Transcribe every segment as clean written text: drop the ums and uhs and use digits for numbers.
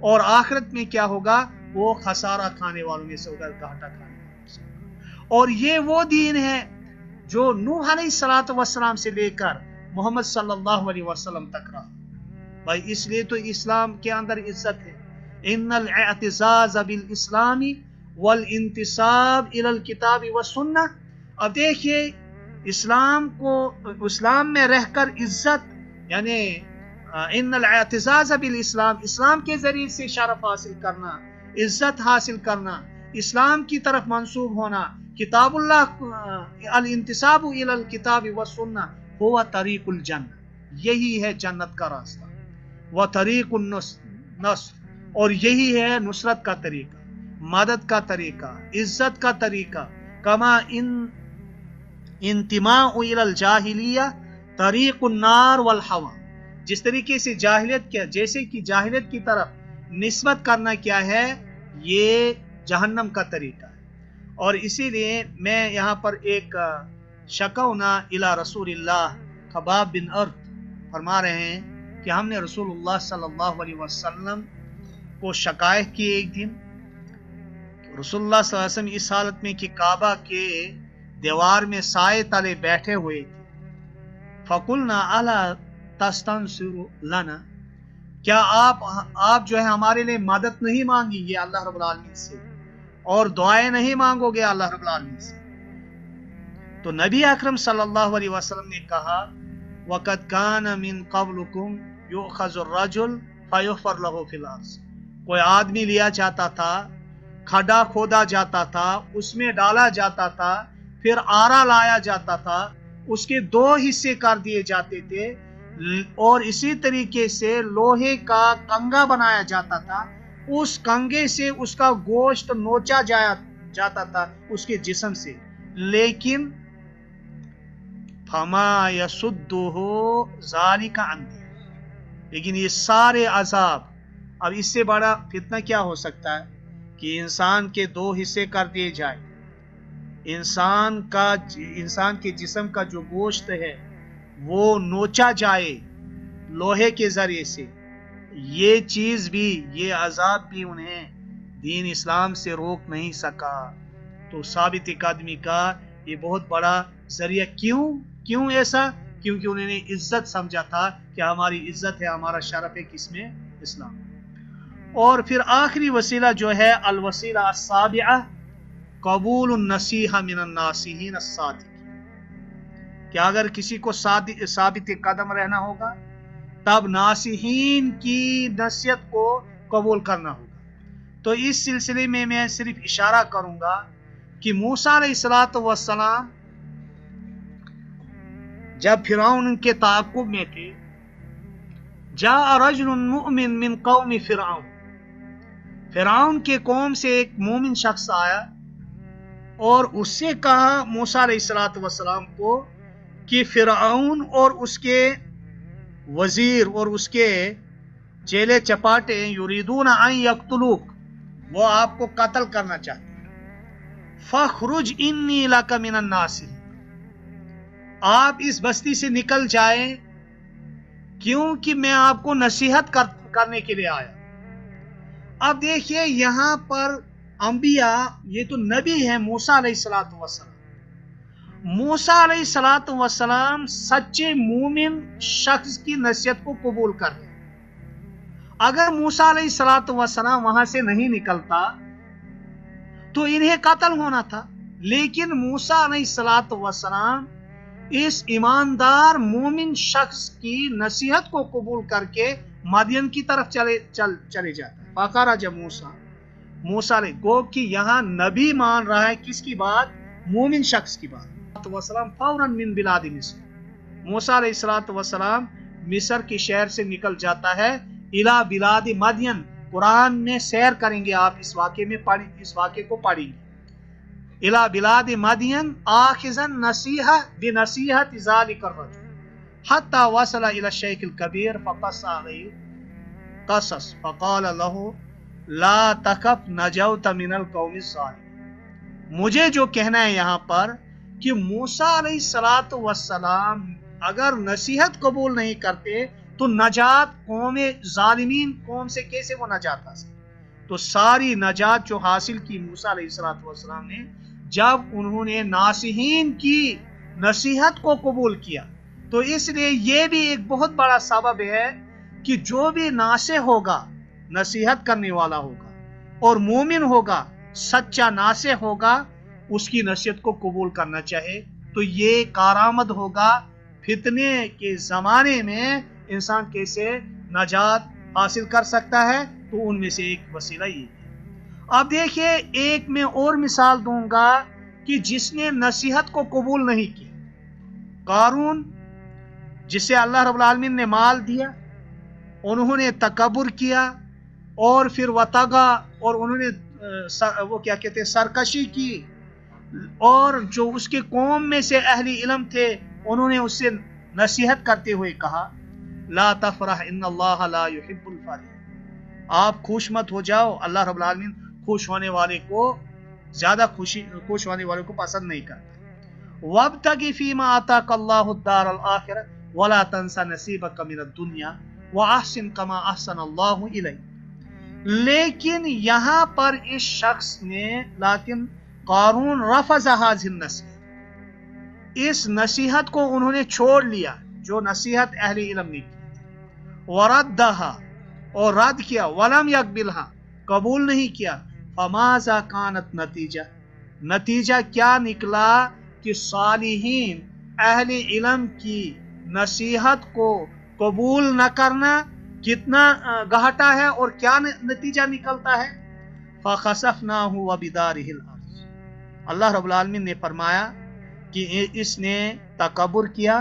اور آخرت میں کیا ہوگا؟ وہ خسارہ کھانے والوں میں سے ہوگا، گھاٹا کھانے والوں میں سے ہوگا۔ اور یہ وہ دین ہے جو نوح علیہ الصلوۃ والسلام سے لے کر محمد صلی اللہ علیہ وسلم تک رہا۔ بھائی اس لیے تو اسلام کے اندر عزت ہے۔ ان الاعتزاز بالاسلام والانتساب الى الکتاب والسنہ۔ اب دیکھیے اسلام میں رہ کر عزت، یعنی ان الاعتزاز بالاسلام، اسلام کے ذریعے سے شرف حاصل کرنا، عزت حاصل کرنا، اسلام کی طرف منسوب ہونا، کتاب اللہ، الانتساب الى الکتاب والسنہ هو طریق الجنہ، یہی ہے جنت کا راستہ، وہ طریق النصر، اور یہی ہے نصرت کا طریقہ، مدد کا طریقہ، عزت کا طریقہ۔ کما انتماء الى الجاہلیہ طریق النار والہوى، جس طریقے سے جیسے کہ جاہلیت کی طرف نسبت کرنا کیا ہے، یہ جہنم کا طریقہ ہے۔ اور اسی لیے میں یہاں پر ایک شکونا الی رسول اللہ خباب بن ارد فرما رہے ہیں کہ ہم نے رسول اللہ صلی اللہ علیہ وسلم کو شکایت کی ایک دن، رسول اللہ صلی اللہ علیہ وسلم اس حالت میں کہ کعبہ کے دیوار میں سائے تلے بیٹھے ہوئے تھے۔ فَقُلْنَا أَلَا تَسْتَنْصِرُ لَنَا، کیا آپ جو ہے ہمارے لیے مدد نہیں مانگیں گے اللہ رب العالمین سے، اور دعائیں نہیں مانگو گے اللہ رب العالمین سے؟ تو نبی اکرم صلی اللہ علیہ وسلم نے کہا وَقَدْ كَانَ مِن قَبْلُكُمْ يُؤْخَذُ الرَّجُلُ فَيُحْفَرُ لَهُ فِي الْأَرْضِ، کوئی آدمی لیا جاتا تھا، کھڈا کھودا جاتا تھا، اس میں ڈالا جاتا تھا، پھر آرا لایا جاتا تھا، اس کے 2 حصے کر دیے جاتے تھے، اور اسی طریقے سے لوہے کا کنگا بنایا جاتا تھا، اس کنگے سے اس کا گوشت نوچا جاتا تھا اس کے جسم سے، لیکن فما یصدہ ذالک عن، لیکن یہ سارے عذاب، اب اس سے بڑا فتنہ کیا ہو سکتا ہے کہ انسان کے 2 حصے کر دیے جائے، انسان کے جسم کا جو گوشت ہے وہ نوچا جائے لوہے کے ذریعے سے، یہ چیز بھی، یہ عذاب بھی انہیں دین اسلام سے روک نہیں سکا۔ تو ثابت قدمی کا یہ بہت بڑا ذریعہ، کیوں ایسا؟ کیونکہ انہوں نے عزت سمجھا تھا کہ ہماری عزت ہے، ہمارا شرف ہے کس میں؟ اسلام۔ اور پھر آخری وسیلہ جو ہے الوسیلہ السابعہ قبول النصیحہ من الناصحین الصادقین، کہ اگر کسی کو ثابت قدم رہنا ہوگا تب ناصحین کی نصیحت کو قبول کرنا ہوگا۔ تو اس سلسلے میں میں صرف اشارہ کروں گا کہ موسیٰ علیہ السلام جب فرعون ان کے تعاقب میں تھے، جاء رجل مؤمن من قوم فرعون کے قوم سے ایک مومن شخص آیا اور اس سے کہا موسیٰ علیہ السلام کو کہ فرعون اور اس کے وزیر اور اس کے چیلے چپاٹے یریدون ان یقتلوک، وہ آپ کو قتل کرنا چاہتے ہیں، فخرج انی لک من الناصحین، آپ اس بستی سے نکل جائیں کیونکہ میں آپ کو نصیحت کرنے کے لیے آیا۔ اب دیکھیے یہاں پر انبیاء، یہ تو نبی ہیں موسیٰ علیہ السلام، موسیٰ علیہ السلام سچے مومن شخص کی نصیحت کو قبول کر لیں۔ اگر موسیٰ علیہ السلام وہاں سے نہیں نکلتا تو انہیں قتل ہونا تھا، لیکن موسیٰ علیہ السلام اس ایماندار مومن شخص کی نصیحت کو قبول کر کے مدین کی طرف چلے جاتا ہے۔ فخرج موسیٰ علیہ، گو کہ یہاں نبی مان رہا ہے کس کی بات؟ مومن شخص کی بات۔ فوراً من بلاد مصر، موسیٰ علیہ السلام مصر کے شہر سے نکل جاتا ہے الی بلاد مدین۔ قرآن میں سیر کریں گے آپ، اس واقعے کو پڑھیں گے۔ الی بلاد مدین آخذا بنصیحت ذلک الرجل حتی وصل الی الشیخ الکبیر فقص علیہ قصص فقال له لا تخف نجوت من القوم الظالمین۔ مجھے جو کہنا ہے یہاں پر کہ موسیٰ علیہ السلام اگر نصیحت قبول نہیں کرتے تو نجات قوم ظالمین قوم سے کیسے وہ نجات حاصل؟ تو ساری نجات جو حاصل کی موسیٰ علیہ السلام نے جب انہوں نے ناصحین کی نصیحت کو قبول کیا. تو اس لیے یہ بھی ایک بہت بڑا سبب ہے کہ جو بھی ناصح ہوگا، نصیحت کرنے والا ہوگا اور مومن ہوگا، سچا ناصح ہوگا، اس کی نصیحت کو قبول کرنا چاہے. تو یہ کارآمد ہوگا فتنے کے زمانے میں انسان کیسے نجات حاصل کر سکتا ہے. تو ان میں سے ایک وسیلہ یہ ہے. اب دیکھیے ایک میں اور مثال دوں گا کہ جس نے نصیحت کو قبول نہیں کی. قارون جسے اللہ رب العالمین نے مال دیا، انہوں نے تکبر کیا اور پھر وطغا، اور انہوں نے وہ کیا کہتے ہیں سرکشی کی، اور جو اس کے قوم میں سے اہل علم تھے انہوں نے اس سے نصیحت کرتے ہوئے کہا لا تفرح ان اللہ لا يحب الفرح. آپ خوش مت ہو جاؤ، اللہ رب العالمین خوش ہونے والے کو زیادہ خوش ہونے والے کو پسند نہیں کرتا. وابتغ فیما آتاک اللہ الدار الآخرہ ولا تنس نصیبک من الدنیا واحسن کما احسن اللہ الیک. لیکن یہاں پر اس شخص نے قارون رفض هذه النصیحت، اس نصیحت کو انہوں نے چھوڑ لیا جو نصیحت اہل علم نے کی. وردها، اور رد کیا. ولم يقبلها، قبول نہیں کیا. فماذا كانت نتیجہ کیا نکلا کہ صالحین اہل علم کی نصیحت کو قبول نہ کرنا کتنا گھاٹا ہے اور کیا نتیجہ نکلتا ہے. فخسفناه وبداره الارض، اللہ رب العالمین نے فرمایا کہ اس نے تکبر کیا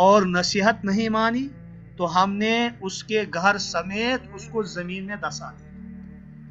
اور نصیحت نہیں مانی تو ہم نے اس کے گھر سمیت اس کو زمین میں دسا دیا.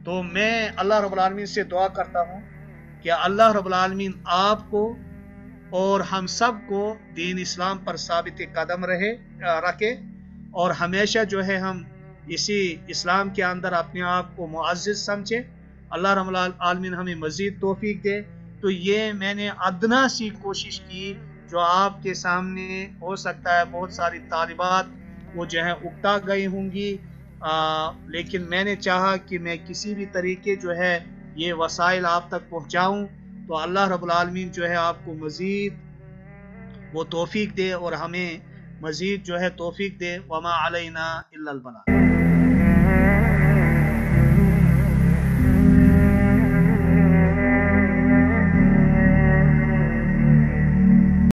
تو میں اللہ رب العالمین سے دعا کرتا ہوں کہ اللہ رب العالمین آپ کو اور ہم سب کو دین اسلام پر ثابت قدم رکھے، اور ہمیشہ جو ہے ہم اسی اسلام کے اندر اپنے آپ کو معزز سمجھے. اللہ رب العالمین ہمیں مزید توفیق دے. تو یہ میں نے ادنا سی کوشش کی جو آپ کے سامنے ہو سکتا ہے بہت ساری طالبات وہ جو ہے اکتا گئی ہوں گی، لیکن میں نے چاہا کہ میں کسی بھی طریقے جو ہے یہ وسائل آپ تک پہنچاؤں. تو اللہ رب العالمین جو ہے آپ کو مزید وہ توفیق دے اور ہمیں مزید جو ہے توفیق دے. وما علینا الا البلاغ.